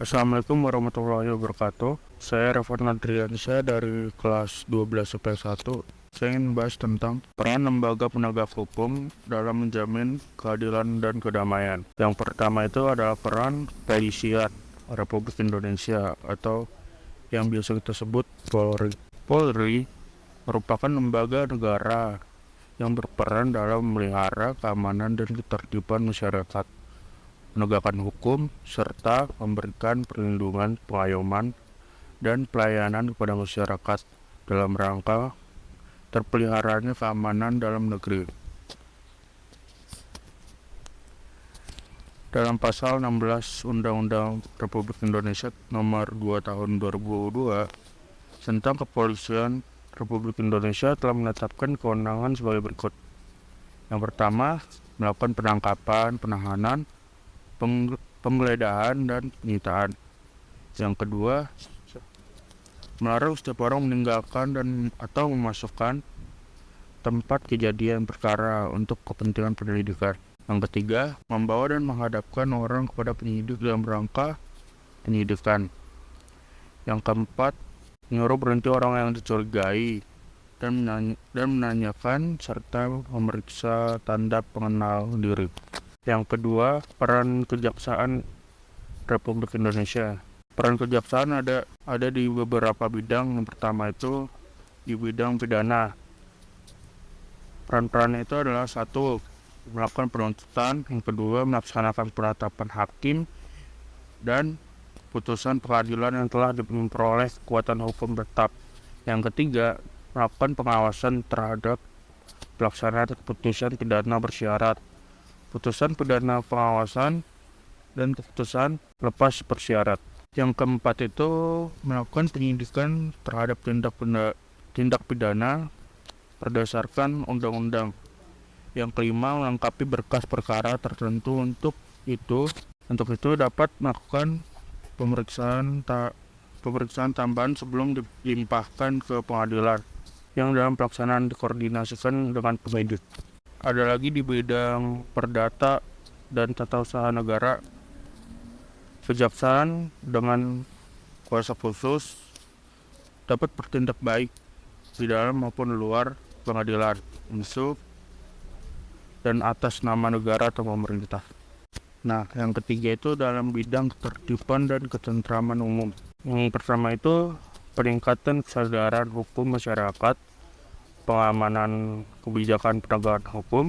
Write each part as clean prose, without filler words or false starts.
Assalamualaikum warahmatullahi wabarakatuh. Saya Revan Adriansyah dari kelas 12 IP1. Saya ingin membahas tentang peran lembaga penegak hukum dalam menjamin keadilan dan kedamaian. Yang pertama itu adalah peran kepolisian Republik Indonesia atau yang biasa kita sebut Polri. Polri merupakan lembaga negara yang berperan dalam memelihara keamanan dan ketertiban masyarakat, menegakkan hukum, serta memberikan perlindungan, pengayoman, dan pelayanan kepada masyarakat dalam rangka terpeliharanya keamanan dalam negeri. Dalam pasal 16 Undang-Undang Republik Indonesia Nomor 2 Tahun 2002 tentang Kepolisian Republik Indonesia telah menetapkan kewenangan sebagai berikut. Yang pertama, melakukan penangkapan, penahanan, penggeledahan, dan penyitaan. Yang kedua, melarang setiap orang meninggalkan dan atau memasukkan tempat kejadian perkara untuk kepentingan penyelidikan. Yang ketiga, membawa dan menghadapkan orang kepada penyidik dalam rangka penyidikan. Yang keempat, menyuruh berhenti orang yang dicurigai dan menanyakan serta memeriksa tanda pengenal diri. Yang kedua, peran Kejaksaan Republik Indonesia. Peran kejaksaan ada di beberapa bidang. Yang pertama itu di bidang pidana. Peran-perannya itu adalah satu, melakukan penuntutan. Yang kedua, melaksanakan penetapan hakim dan putusan pengadilan yang telah memperoleh kekuatan hukum tetap. Yang ketiga, melakukan pengawasan terhadap pelaksanaan keputusan pidana bersyarat, putusan pidana pengawasan, dan keputusan lepas bersyarat. Yang keempat itu melakukan penyidikan terhadap tindak pidana berdasarkan undang-undang. Yang kelima, melengkapi berkas perkara tertentu. Untuk itu dapat melakukan pemeriksaan tambahan sebelum dilimpahkan ke pengadilan, yang dalam pelaksanaan dikoordinasikan dengan penyidik. Ada lagi di bidang perdata dan tata usaha negara. Kejaksaan dengan kuasa khusus dapat bertindak baik di dalam maupun luar pengadilan, musuh, dan atas nama negara atau pemerintah. Nah, yang ketiga itu dalam bidang ketertiban dan ketentraman umum. Yang pertama itu peningkatan kesadaran hukum masyarakat, pengamanan kebijakan penegakan hukum.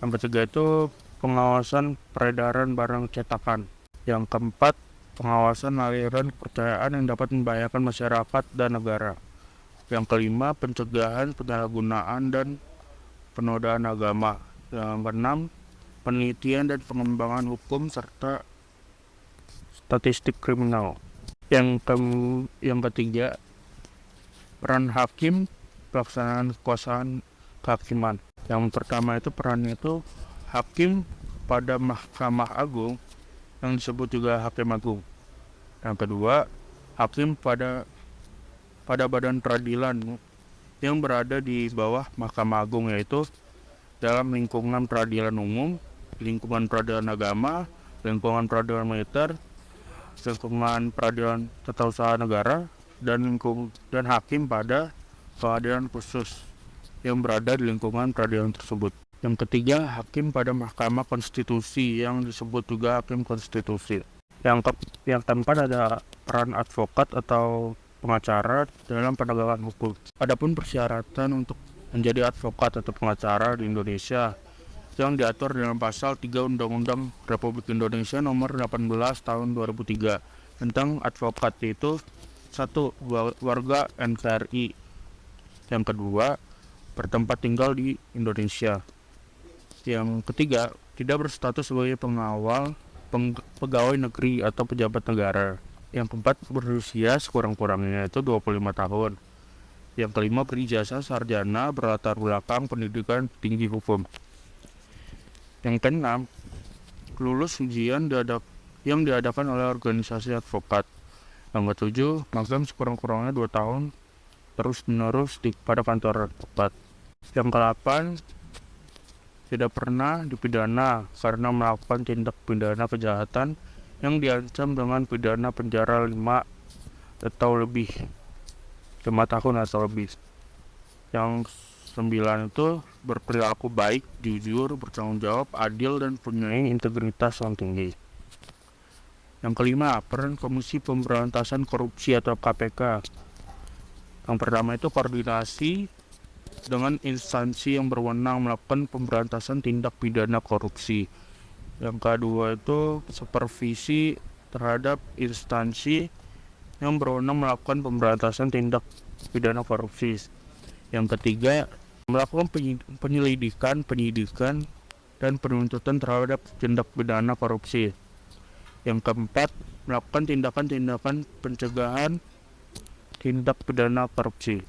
Yang ketiga itu pengawasan peredaran barang cetakan. Yang keempat, pengawasan aliran kepercayaan yang dapat membahayakan masyarakat dan negara. Yang kelima, pencegahan penyalahgunaan dan penodaan agama. Yang keenam, penelitian dan pengembangan hukum serta statistik kriminal. Yang ketiga, peran hakim, pelaksanaan kekuasaan kehakiman. Yang pertama itu perannya itu hakim pada Mahkamah Agung, yang disebut juga Hakim Agung. Yang kedua, hakim pada badan peradilan yang berada di bawah Mahkamah Agung, yaitu dalam lingkungan peradilan umum, lingkungan peradilan agama, lingkungan peradilan militer, lingkungan peradilan tata usaha negara, dan hakim pada pengadilan khusus yang berada di lingkungan peradilan tersebut. Yang ketiga, hakim pada Mahkamah Konstitusi yang disebut juga Hakim Konstitusi. Yang keempat ada peran advokat atau pengacara dalam penegakan hukum. Adapun persyaratan untuk menjadi advokat atau pengacara di Indonesia yang diatur dalam pasal 3 Undang-Undang Republik Indonesia Nomor 18 Tahun 2003 tentang advokat, yaitu satu, warga NKRI. Yang kedua, bertempat tinggal di Indonesia. Yang ketiga, tidak berstatus sebagai pengawal, pegawai negeri atau pejabat negara. Yang keempat, berusia sekurang-kurangnya itu 25 tahun. Yang kelima, berijazah sarjana berlatar belakang pendidikan tinggi hukum. Yang keenam, lulus ujian yang diadakan oleh organisasi advokat. Yang ketujuh, magang sekurang-kurangnya 2 tahun terus-menerus pada kantor advokat. Yang ke-8, tidak pernah dipidana karena melakukan tindak pidana kejahatan yang diancam dengan pidana penjara 5 tahun atau lebih. Yang 9 itu berperilaku baik, jujur, bertanggung jawab, adil, dan punya integritas yang tinggi. Yang kelima, peran Komisi Pemberantasan Korupsi atau KPK. Yang pertama itu koordinasi dengan instansi yang berwenang melakukan pemberantasan tindak pidana korupsi. Yang kedua itu supervisi terhadap instansi yang berwenang melakukan pemberantasan tindak pidana korupsi. Yang ketiga, melakukan penyelidikan, penyidikan, dan penuntutan terhadap tindak pidana korupsi. Yang keempat, melakukan tindakan-tindakan pencegahan tindak pidana korupsi.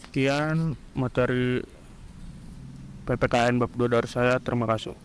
Sekian materi PPKN bab 2 dari saya. Terima kasih.